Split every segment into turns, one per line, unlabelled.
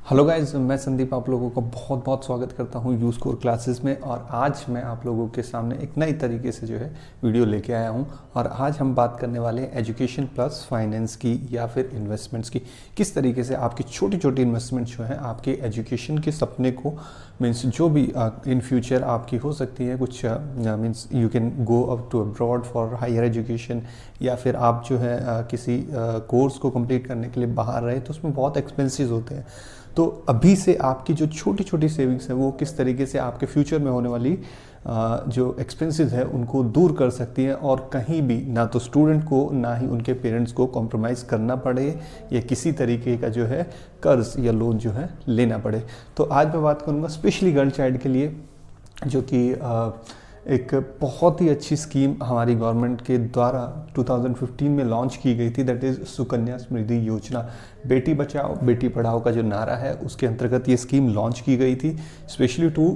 Hello guys, मैं संदीप आप लोगों का बहुत बहुत स्वागत करता हूं यू स्कोर क्लासेस में। और आज मैं आप लोगों के सामने एक नई तरीके से जो है वीडियो लेके आया हूं। और आज हम बात करने वाले हैं एजुकेशन प्लस फाइनेंस की या फिर इन्वेस्टमेंट्स की। किस तरीके से आपकी छोटी छोटी इन्वेस्टमेंट्स जो है आपके एजुकेशन के सपने को मीन्स जो भी इन फ्यूचर आपकी हो सकती है कुछ means you can go up to abroad for higher education, या फिर आप जो है किसी कोर्स को कंप्लीट करने के लिए बाहर रहे तो उसमें बहुत एक्सपेंसेस होते हैं। तो अभी से आपकी जो छोटी छोटी सेविंग्स है वो किस तरीके से आपके फ्यूचर में होने वाली जो एक्सपेंसेस है उनको दूर कर सकती है, और कहीं भी ना तो स्टूडेंट को ना ही उनके पेरेंट्स को कॉम्प्रोमाइज़ करना पड़े या किसी तरीके का जो है कर्ज या लोन जो है लेना पड़े। तो आज मैं बात करूँगा स्पेशली गर्ल चाइल्ड के लिए, जो कि एक बहुत ही अच्छी स्कीम हमारी गवर्नमेंट के द्वारा 2015 में लॉन्च की गई थी, दैट इज़ सुकन्या समृद्धि योजना। बेटी बचाओ बेटी पढ़ाओ का जो नारा है उसके अंतर्गत ये स्कीम लॉन्च की गई थी, specially to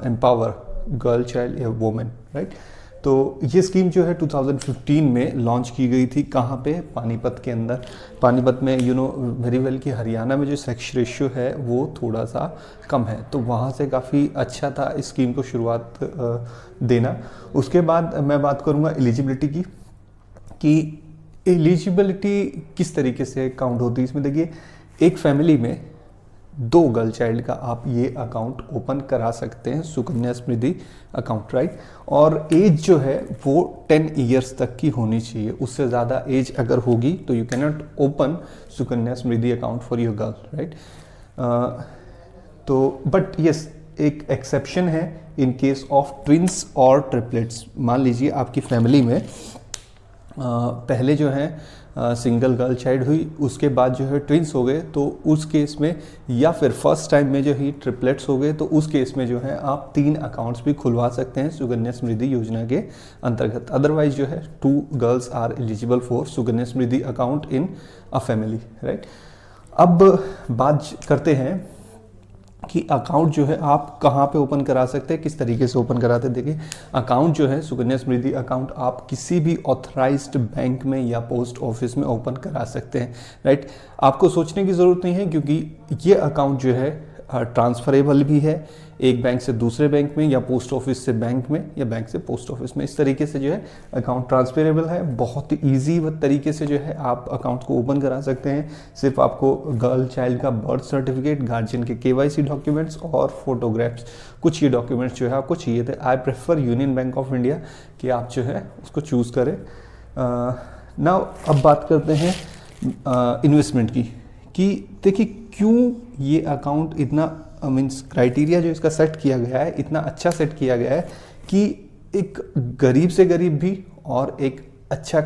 empower girl child या वुमेन, राइट। तो ये स्कीम जो है 2015 में लॉन्च की गई थी। कहाँ पे? पानीपत के अंदर। पानीपत में यू नो वेरी वेल कि हरियाणा में जो सेक्स रेशियो है वो थोड़ा सा कम है, तो वहाँ से काफ़ी अच्छा था इस स्कीम को शुरुआत देना। उसके बाद मैं बात करूँगा एलिजिबिलिटी की, कि एलिजिबिलिटी किस तरीके से काउंट होती है। इसमें देखिए, एक फैमिली में 2 गर्ल चाइल्ड का आप ये अकाउंट ओपन करा सकते हैं, सुकन्या समृद्धि अकाउंट, राइट। और एज जो है वो 10 ईयर्स तक की होनी चाहिए। उससे ज़्यादा एज अगर होगी तो you can not open Sukanya Samriddhi account for your girl, right. तो बट यस, एक एक्सेप्शन है इन केस ऑफ ट्विंस और ट्रिपलेट्स। मान लीजिए आपकी फैमिली में पहले जो है सिंगल गर्ल चाइल्ड हुई, उसके बाद जो है ट्विंस हो गए, तो उस केस में, या फिर फर्स्ट टाइम में जो ही ट्रिपलेट्स हो गए, तो उस केस में जो है आप 3 अकाउंट्स भी खुलवा सकते हैं सुकन्या समृद्धि योजना के अंतर्गत। अदरवाइज जो है 2 girls are eligible for Sukanya Samriddhi account in a family, right. अब बात करते हैं कि अकाउंट जो है आप कहाँ पे ओपन करा सकते हैं, किस तरीके से ओपन कराते हैं। देखिए, अकाउंट जो है सुकन्या समृद्धि अकाउंट आप किसी भी ऑथराइज्ड बैंक में या पोस्ट ऑफिस में ओपन करा सकते हैं, राइट। आपको सोचने की ज़रूरत नहीं है, क्योंकि ये अकाउंट जो है ट्रांसफरेबल भी है, एक बैंक से दूसरे बैंक में, या पोस्ट ऑफिस से बैंक में, या बैंक से पोस्ट ऑफिस में। इस तरीके से जो है अकाउंट ट्रांसफरेबल है। बहुत ईजी तरीके से जो है आप अकाउंट को ओपन करा सकते हैं। सिर्फ आपको गर्ल चाइल्ड का बर्थ सर्टिफिकेट, गार्जियन के KYC डॉक्यूमेंट्स और फोटोग्राफ्स, कुछ ये डॉक्यूमेंट्स जो है आपको चाहिए थे। I prefer union bank of India कि आप जो है उसको चूज़ करें। नाउ अब बात करते हैं इन्वेस्टमेंट की, कि देखिए क्यों ये अकाउंट इतना मीन्स क्राइटेरिया जो इसका सेट किया गया है, इतना अच्छा सेट किया गया है कि एक गरीब से गरीब भी और एक अच्छा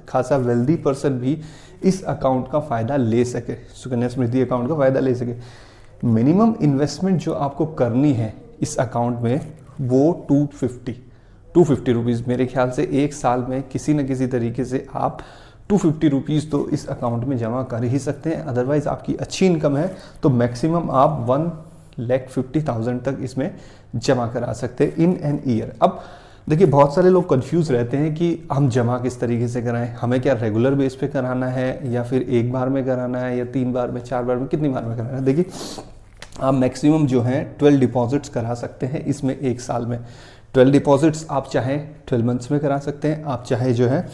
खासा वेल्दी पर्सन भी इस अकाउंट का फ़ायदा ले सके, सुकन्या समृद्धि अकाउंट का फ़ायदा ले सके। मिनिमम इन्वेस्टमेंट जो आपको करनी है इस अकाउंट में वो 250 रुपीज़, मेरे ख्याल से एक साल में किसी न किसी तरीके से आप 250 रुपीज़ तो इस अकाउंट में जमा कर ही सकते हैं। अदरवाइज़ आपकी अच्छी इनकम है तो मैक्सिमम आप 1,50,000 तक इसमें जमा करा सकते हैं इन एन ईयर। अब देखिए, बहुत सारे लोग कंफ्यूज रहते हैं कि हम जमा किस तरीके से कराएं, हमें क्या रेगुलर बेस पे कराना है, या फिर एक बार में कराना है, या 3 बार में, 4 बार में, कितनी बार में कराना है। देखिए, आप मैक्सिमम जो है 12 डिपॉजिट्स करा सकते हैं इसमें एक साल में। 12 डिपॉजिट्स आप चाहे 12 मंथ्स में करा सकते हैं, आप चाहे जो है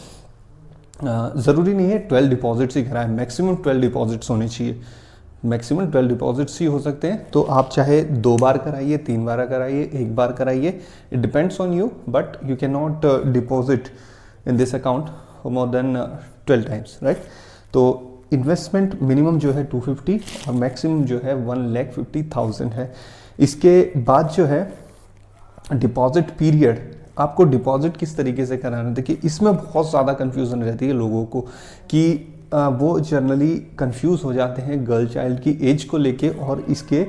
ज़रूरी नहीं है 12 डिपॉजिट्स ही कराएं, मैक्सिमम 12 डिपॉजिट्स होने चाहिए, मैक्सिमम 12 डिपॉजिट्स ही हो सकते हैं। तो आप चाहे 2 बार कराइए, 3 बार कराइए, 1 बार कराइए, it depends on you, but you can not deposit in this account more than 12 times, right. तो इन्वेस्टमेंट मिनिमम जो है 250 और मैक्सिमम जो है 1,50,000 है। इसके बाद जो है डिपॉजिट पीरियड, आपको डिपॉजिट किस तरीके से कराना है। देखिए, इसमें बहुत ज़्यादा कन्फ्यूज़न रहती है लोगों को, कि वो जनरली कंफ्यूज हो जाते हैं गर्ल चाइल्ड की एज को लेके और इसके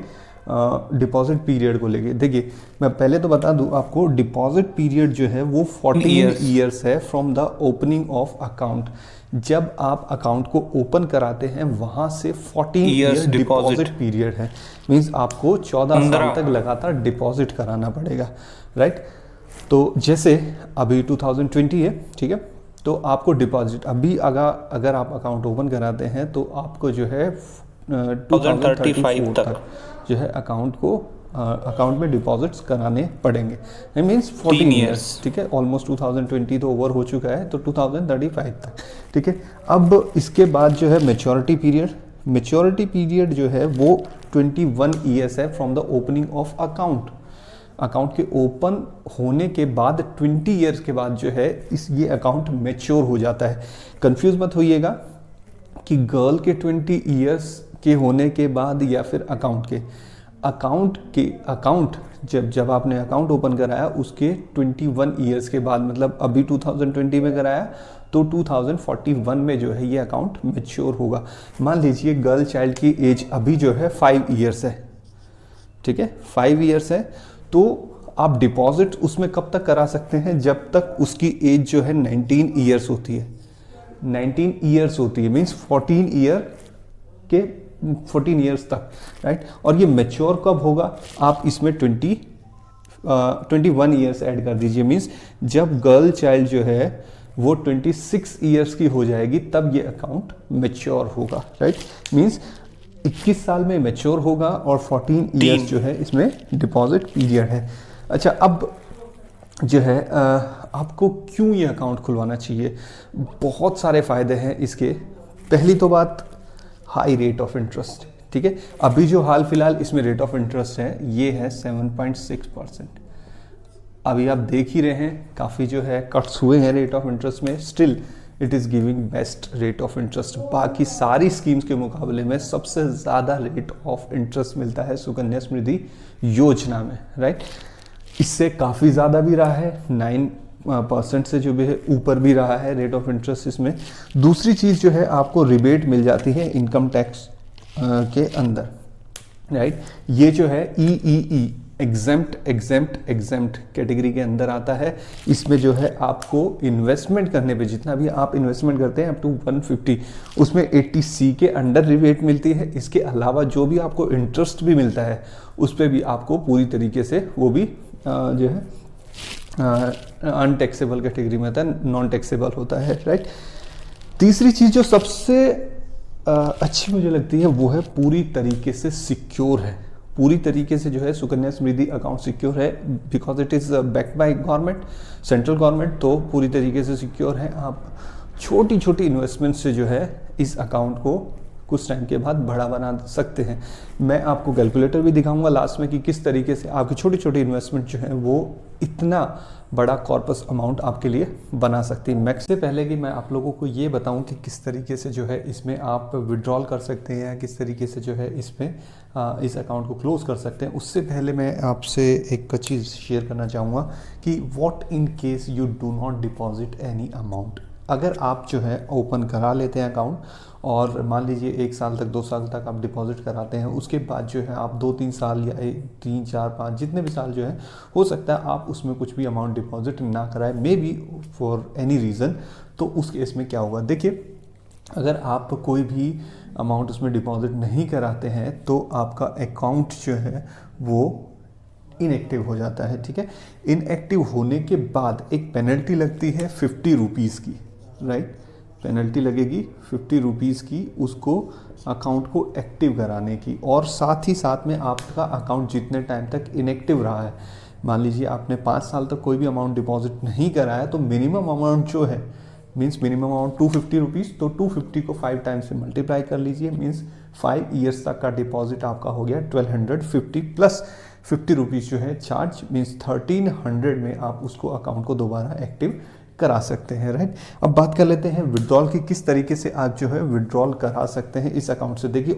डिपॉजिट पीरियड को लेके। देखिए, मैं पहले तो बता दूं आपको, डिपॉजिट पीरियड जो है वो 14 ईयर्स है from the opening of account. जब आप अकाउंट को ओपन कराते हैं वहां से 14 ईयर्स डिपॉजिट पीरियड है, मीन्स आपको 14 साल तक लगातार डिपॉजिट कराना पड़ेगा, राइट। तो जैसे अभी 2020 है, ठीक है, तो आपको डिपॉजिट अभी अगर आप अकाउंट ओपन कराते हैं तो आपको जो है 2034 तक जो है अकाउंट में डिपॉजिट्स कराने पड़ेंगे। आई मीन्स 14 ईयर्स, ठीक है। ऑलमोस्ट 2020 तो ओवर हो चुका है, तो 2035 तक, ठीक है। अब इसके बाद जो है मैच्योरिटी पीरियड जो है वो 21 ईयर्स है from the opening of account के ओपन होने के बाद 20 ईयर्स के बाद जो है ये अकाउंट मैच्योर हो जाता है। कंफ्यूज मत होइएगा कि गर्ल के 20 ईयर्स के होने के बाद या फिर अकाउंट जब आपने अकाउंट ओपन कराया उसके 21 ईयर्स के बाद, मतलब अभी 2020 में कराया तो 2041 में जो है ये अकाउंट मैच्योर होगा। मान लीजिए गर्ल चाइल्ड की एज अभी जो है 5 ईयर्स है, ठीक है, 5 ईयर्स है, तो आप डिपॉजिट उसमें कब तक करा सकते हैं? जब तक उसकी एज जो है 19 ईयर्स होती है। 19 ईयर्स होती है मीन्स 14 ईयर्स तक, राइट। और ये मैच्योर कब होगा? आप इसमें 21 ईयर्स ऐड कर दीजिए, मीन्स जब गर्ल चाइल्ड जो है वो 26 ईयर्स की हो जाएगी तब ये अकाउंट मैच्योर होगा, राइट। मीन्स 21 साल में मैच्योर होगा और 14 ईयर्स जो है इसमें डिपॉजिट पीरियड है। अच्छा, अब जो है आपको क्यों ये अकाउंट खुलवाना चाहिए? बहुत सारे फायदे हैं इसके। पहली तो बात, हाई रेट ऑफ इंटरेस्ट, ठीक है। अभी जो हाल फिलहाल इसमें रेट ऑफ इंटरेस्ट है ये है 7.6%। अभी आप देख ही रहे हैं काफ़ी जो है कट्स हुए हैं रेट ऑफ इंटरेस्ट में, still it is giving best rate of interest. बाकी सारी स्कीम्स के मुकाबले में सबसे ज़्यादा रेट ऑफ इंटरेस्ट मिलता है सुकन्या समृद्धि योजना में, राइट। इससे काफ़ी ज़्यादा भी रहा है, 9% से जो भी है ऊपर भी रहा है रेट ऑफ इंटरेस्ट इसमें। दूसरी चीज़ जो है आपको रिबेट मिल जाती है इनकम टैक्स के अंदर, राइट। ये जो है EEE एग्जेम्प्ट कैटेगरी के अंदर आता है। इसमें जो है आपको इन्वेस्टमेंट करने पे, जितना भी आप इन्वेस्टमेंट करते हैं अप टू 150, उसमें 80C के अंडर रिबेट मिलती है। इसके अलावा जो भी आपको इंटरेस्ट भी मिलता है उस पर भी आपको पूरी तरीके से वो भी जो है अनटैक्सेबल कैटेगरी में आता है, नॉन टैक्सेबल होता है, राइट। तीसरी चीज़ जो सबसे अच्छी मुझे लगती है वो है पूरी तरीके से सिक्योर है। पूरी तरीके से जो है सुकन्या समृद्धि अकाउंट सिक्योर है because it is backed by government, central government, तो पूरी तरीके से सिक्योर है। आप छोटी छोटी इन्वेस्टमेंट से जो है इस अकाउंट को कुछ टाइम के बाद बड़ा बना सकते हैं। मैं आपको कैलकुलेटर भी दिखाऊंगा लास्ट में कि किस तरीके से आपकी छोटी छोटी इन्वेस्टमेंट जो है वो इतना बड़ा कॉर्पस अमाउंट आपके लिए बना सकती है। मैक्स से पहले कि मैं आप लोगों को ये बताऊं कि किस तरीके से जो है इसमें आप विड्रॉल कर सकते हैं या किस तरीके से जो है इसमें इस अकाउंट को क्लोज कर सकते हैं, उससे पहले मैं आपसे एक चीज़ शेयर करना चाहूँगा कि what in case you do not deposit any amount. अगर आप जो है ओपन करा लेते हैं अकाउंट और मान लीजिए 1 साल तक 2 साल तक आप डिपॉजिट कराते हैं, उसके बाद जो है आप 2-3 साल या 3, 4, 5 जितने भी साल जो है हो सकता है आप उसमें कुछ भी अमाउंट डिपॉजिट ना कराएं, may be for any reason. तो उस केस में क्या होगा, देखिए अगर आप कोई भी अमाउंट उसमें डिपॉजिट नहीं कराते हैं तो आपका अकाउंट जो है वो इनएक्टिव हो जाता है, ठीक है। इनएक्टिव होने के बाद एक पेनल्टी लगती है 50 रुपीज़ की, राइट। पेनल्टी लगेगी 50 रुपीज़ की उसको अकाउंट को एक्टिव कराने की, और साथ ही साथ में आपका अकाउंट जितने टाइम तक इनएक्टिव रहा है, मान लीजिए आपने 5 साल तक कोई भी अमाउंट डिपॉजिट नहीं कराया, तो मिनिमम अमाउंट जो है मीन्स मिनिमम अमाउंट 250 रुपीज़, तो 250 को 5 टाइम्स से मल्टीप्लाई कर लीजिए, मीन्स 5 ईयर्स तक का डिपॉजिट आपका हो गया 1250 प्लस 50 रुपीज़ जो है चार्ज, मीन्स 1300 में आप उसको अकाउंट को दोबारा एक्टिव करा सकते हैं, राइट। अब बात कर लेते हैं विड्रॉल की, किस तरीके से आप जो है विड्रॉल करा सकते हैं इस अकाउंट से। देखिए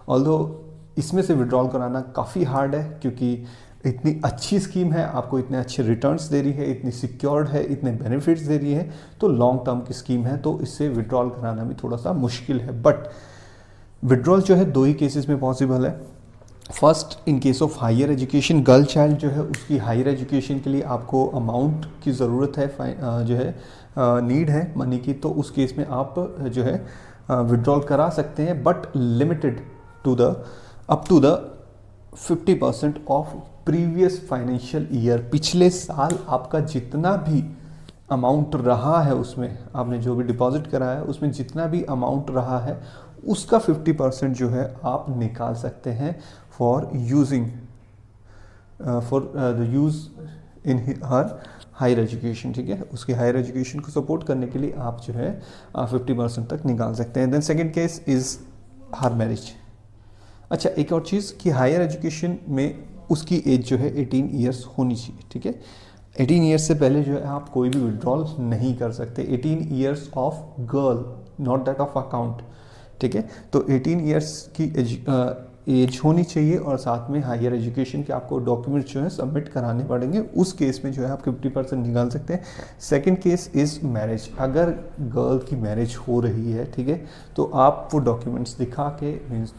ऑल्दो इसमें से विड्रॉल कराना काफ़ी हार्ड है क्योंकि इतनी अच्छी स्कीम है, आपको इतने अच्छे रिटर्न्स दे रही है, इतनी सिक्योर्ड है, इतने बेनिफिट्स दे रही है, तो लॉन्ग टर्म की स्कीम है, तो इससे विड्रॉल कराना भी थोड़ा सा मुश्किल है। बट विड्रॉल जो है 2 ही केसेस में पॉसिबल है। First, in case of higher education, girl child जो है उसकी हायर एजुकेशन के लिए आपको अमाउंट की ज़रूरत है, जो है नीड है मनी की, तो उस केस में आप जो है विड्रॉल करा सकते हैं, but limited to the up to the 50% of previous financial year. पिछले साल आपका जितना भी अमाउंट रहा है, उसमें आपने जो भी डिपॉजिट कराया है उसमें जितना भी अमाउंट रहा है उसका 50% जो है आप निकाल सकते हैं for using for the use in her higher education, ठीक है। उसकी हायर एजुकेशन को सपोर्ट करने के लिए आप जो है 50% तक निकाल सकते हैं। Then second case is her marriage. अच्छा, एक और चीज़ कि हायर एजुकेशन में उसकी एज जो है 18 ईयर्स होनी चाहिए, ठीक है। 18 ईयर्स से पहले जो है आप कोई भी विड्रॉल नहीं कर सकते। 18 years of girl, not that of account, ठीक है। तो 18 ईयर्स की एज होनी चाहिए और साथ में हायर एजुकेशन के आपको डॉक्यूमेंट्स जो है सबमिट कराने पड़ेंगे। उस केस में जो है आप 50% निकाल सकते हैं। Second case is marriage. अगर गर्ल की मैरिज हो रही है, ठीक है, तो आप वो डॉक्यूमेंट्स दिखा के, मीन्स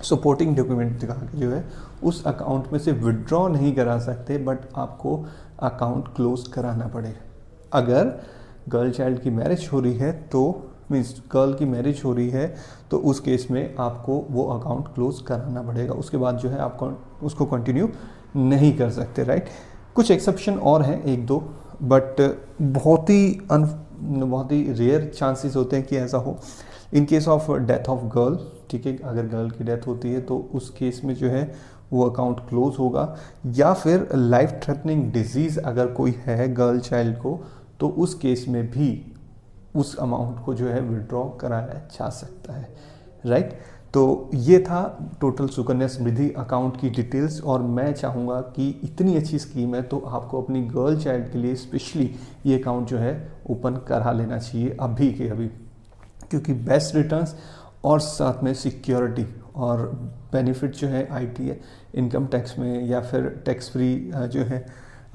सपोर्टिंग डॉक्यूमेंट दिखा के जो है उस अकाउंट में से विड्रॉ नहीं करा सकते, बट आपको अकाउंट क्लोज कराना पड़ेगा। अगर गर्ल चाइल्ड की मैरिज हो रही है तो मीन्स गर्ल की मैरिज हो रही है तो उस केस में आपको वो अकाउंट क्लोज कराना पड़ेगा। उसके बाद जो है आप उसको कंटिन्यू नहीं कर सकते, राइट। कुछ एक्सेप्शन और हैं, एक दो, बट बहुत ही रेयर चांसेस होते हैं कि ऐसा हो। इन case of death of girl, ठीक है, अगर गर्ल की डेथ होती है तो उस केस में जो है वो अकाउंट क्लोज होगा। या फिर लाइफ थ्रेटनिंग डिजीज़ अगर कोई है गर्ल चाइल्ड को, तो उस केस में भी उस अमाउंट को जो है विड्रॉ कराया जा सकता है, राइट। तो ये था टोटल सुकन्या समृद्धि अकाउंट की डिटेल्स। और मैं चाहूँगा कि इतनी अच्छी स्कीम है तो आपको अपनी गर्ल चाइल्ड के लिए स्पेशली ये अकाउंट जो है ओपन करा लेना चाहिए अभी के अभी, क्योंकि बेस्ट रिटर्न्स और साथ में सिक्योरिटी और बेनिफिट जो है आईटी इनकम टैक्स में या फिर टैक्स फ्री जो है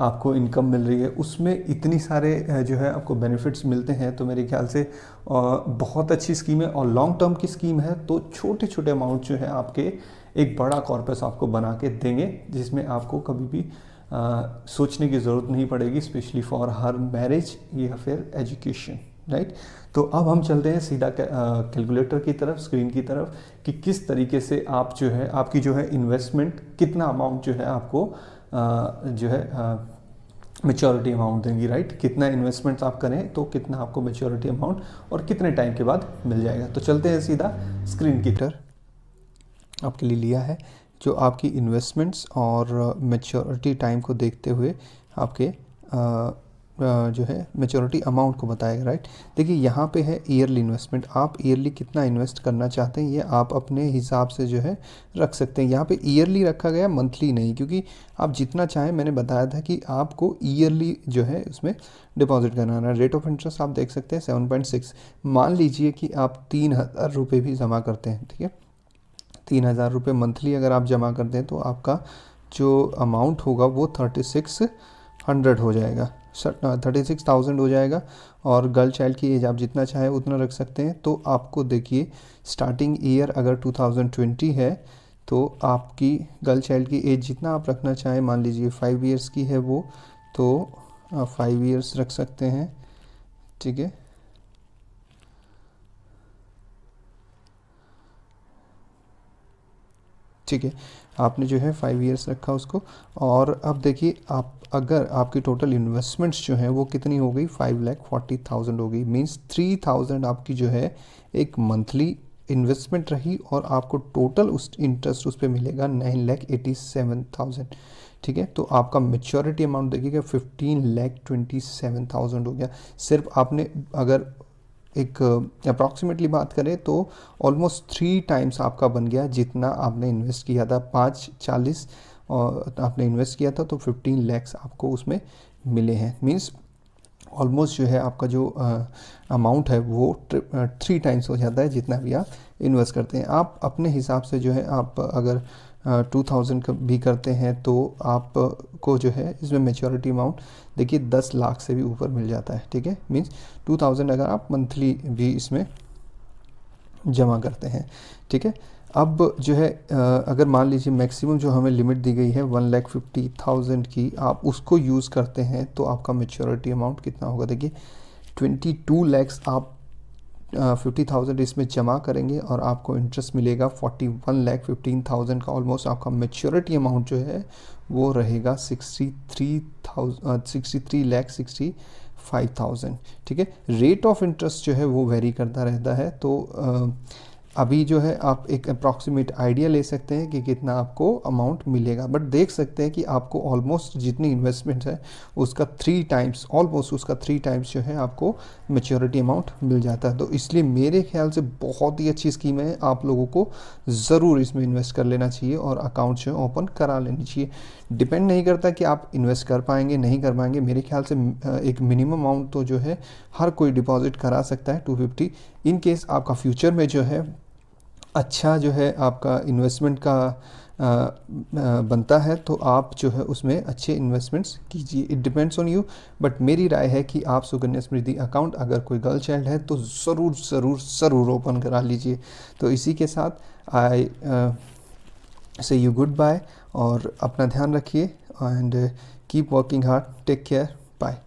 आपको इनकम मिल रही है, उसमें इतनी सारे जो है आपको बेनिफिट्स मिलते हैं। तो मेरे ख्याल से बहुत अच्छी स्कीम है और लॉन्ग टर्म की स्कीम है। तो छोटे छोटे अमाउंट जो है आपके एक बड़ा कॉर्पस आपको बना के देंगे, जिसमें आपको कभी भी सोचने की ज़रूरत नहीं पड़ेगी, स्पेशली फॉर हर मैरिज या फिर एजुकेशन, राइट। तो अब हम चलते हैं सीधा कैलकुलेटर की तरफ, स्क्रीन की तरफ, कि किस तरीके से आप जो है आपकी जो है इन्वेस्टमेंट कितना अमाउंट जो है आपको जो है मैच्योरिटी अमाउंट देंगी, राइट। कितना इन्वेस्टमेंट्स आप करें तो कितना आपको मैच्योरिटी अमाउंट और कितने टाइम के बाद मिल जाएगा। तो चलते हैं सीधा स्क्रीन की तरफ। आपके लिए लिया है जो आपकी इन्वेस्टमेंट्स और मैच्योरिटी टाइम को देखते हुए आपके जो है मैच्योरिटी अमाउंट को बताएगा, राइट। देखिए यहाँ पे है ईयरली इन्वेस्टमेंट। आप ईयरली कितना इन्वेस्ट करना चाहते हैं ये आप अपने हिसाब से जो है रख सकते हैं। यहाँ पे ईयरली रखा गया, मंथली नहीं, क्योंकि आप जितना चाहें, मैंने बताया था कि आपको ईयरली जो है उसमें डिपॉजिट करना है। रेट ऑफ इंटरेस्ट आप देख सकते हैं 7.6। मान लीजिए कि आप 3,000 रुपये भी जमा करते हैं, ठीक है, 3,000 रुपये मंथली अगर आप जमा करते हैं तो आपका जो अमाउंट होगा वो 3600 हो जाएगा, 36,000 हो जाएगा। और गर्ल चाइल्ड की एज आप जितना चाहे उतना रख सकते हैं। तो आपको देखिए स्टार्टिंग ईयर अगर 2020 है तो आपकी गर्ल चाइल्ड की एज जितना आप रखना चाहें, मान लीजिए 5 ईयर्स की है वो, तो आप 5 ईयर्स रख सकते हैं, ठीक है। ठीक है, आपने जो है 5 ईयर्स रखा उसको। और अब देखिए आप अगर आपकी टोटल इन्वेस्टमेंट्स जो है वो कितनी हो गई, 5,40,000 हो गई। मीन्स 3,000 आपकी जो है एक मंथली इन्वेस्टमेंट रही और आपको टोटल उस इंटरेस्ट उस पर मिलेगा 9,87,000, ठीक है। तो आपका मेच्योरिटी अमाउंट देखिएगा 15,27,000 हो गया। सिर्फ आपने अगर एक अप्रॉक्सीमेटली बात करें तो ऑलमोस्ट 3 टाइम्स आपका बन गया जितना आपने इन्वेस्ट किया था। 5,40 और आपने इन्वेस्ट किया था तो 15 लाख आपको उसमें मिले हैं। मींस ऑलमोस्ट जो है आपका जो अमाउंट है वो 3 टाइम्स हो जाता है जितना भी आप इन्वेस्ट करते हैं। आप अपने हिसाब से जो है आप अगर 2,000 भी करते हैं तो आपको जो है इसमें मैच्योरिटी अमाउंट देखिए 10 लाख से भी ऊपर मिल जाता है, ठीक है। मीन्स 2,000 अगर आप मंथली भी इसमें जमा करते हैं, ठीक है। अब जो है अगर मान लीजिए मैक्सिमम जो हमें लिमिट दी गई है 1,50,000 की, आप उसको यूज़ करते हैं तो आपका मैच्योरिटी अमाउंट कितना होगा, देखिए 22 लाख आप 50,000 इसमें जमा करेंगे और आपको इंटरेस्ट मिलेगा 41,15,000 का। ऑलमोस्ट आपका मैच्योरिटी अमाउंट जो है वो रहेगा 63,65,000, ठीक है। रेट ऑफ इंटरेस्ट जो है वो वेरी करता रहता है। तो अभी जो है आप एक अप्रॉक्सीमेट आइडिया ले सकते हैं कि कितना आपको अमाउंट मिलेगा, बट देख सकते हैं कि आपको ऑलमोस्ट जितनी इन्वेस्टमेंट है उसका 3 टाइम्स, ऑलमोस्ट उसका 3 टाइम्स जो है आपको मैच्योरिटी अमाउंट मिल जाता है। तो इसलिए मेरे ख्याल से बहुत ही अच्छी स्कीम है, आप लोगों को ज़रूर इसमें इन्वेस्ट कर लेना चाहिए और अकाउंट जो है ओपन करा लेनी चाहिए। डिपेंड नहीं करता कि आप इन्वेस्ट कर पाएंगे नहीं कर पाएंगे, मेरे ख्याल से एक मिनिमम अमाउंट तो जो है हर कोई डिपॉजिट करा सकता है 250। इन केस आपका फ्यूचर में जो है अच्छा जो है आपका इन्वेस्टमेंट का बनता है तो आप जो है उसमें अच्छे इन्वेस्टमेंट्स कीजिए। It depends on you, but मेरी राय है कि आप सुकन्या समृद्धि अकाउंट अगर कोई गर्ल चाइल्ड है तो ज़रूर ज़रूर ज़रूर ओपन करा लीजिए। तो इसी के साथ आई से यू गुड बाय और अपना ध्यान रखिए and keep working hard, take care, bye.